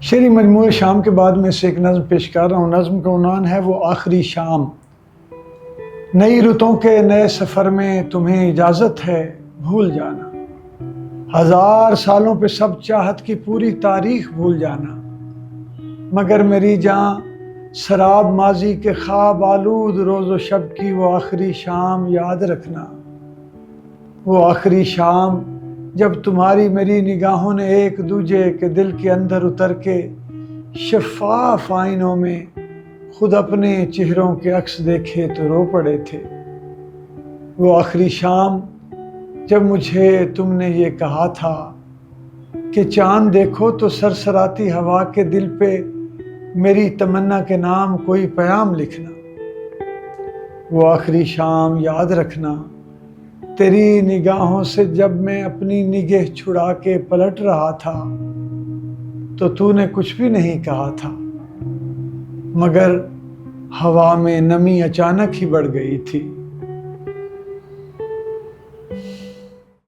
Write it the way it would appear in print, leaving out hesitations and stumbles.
شعری مجموعہ شام کے بعد میں سے ایک نظم پیش کر رہا ہوں۔ نظم کا عنوان ہے وہ آخری شام۔ نئی رتوں کے نئے سفر میں تمہیں اجازت ہے بھول جانا، ہزار سالوں پہ سب چاہت کی پوری تاریخ بھول جانا، مگر میری جان سراب ماضی کے خواب آلود روز و شب کی وہ آخری شام یاد رکھنا۔ وہ آخری شام جب تمہاری میری نگاہوں نے ایک دوجے کے دل کے اندر اتر کے شفاف آئینوں میں خود اپنے چہروں کے عکس دیکھے تو رو پڑے تھے۔ وہ آخری شام جب مجھے تم نے یہ کہا تھا کہ چاند دیکھو تو سرسراتی ہوا کے دل پہ میری تمنا کے نام کوئی پیام لکھنا۔ وہ آخری شام یاد رکھنا، تیری نگاہوں سے جب میں اپنی نگہ چھڑا کے پلٹ رہا تھا تو نے کچھ بھی نہیں کہا تھا، مگر ہوا میں نمی اچانک ہی بڑھ گئی تھی۔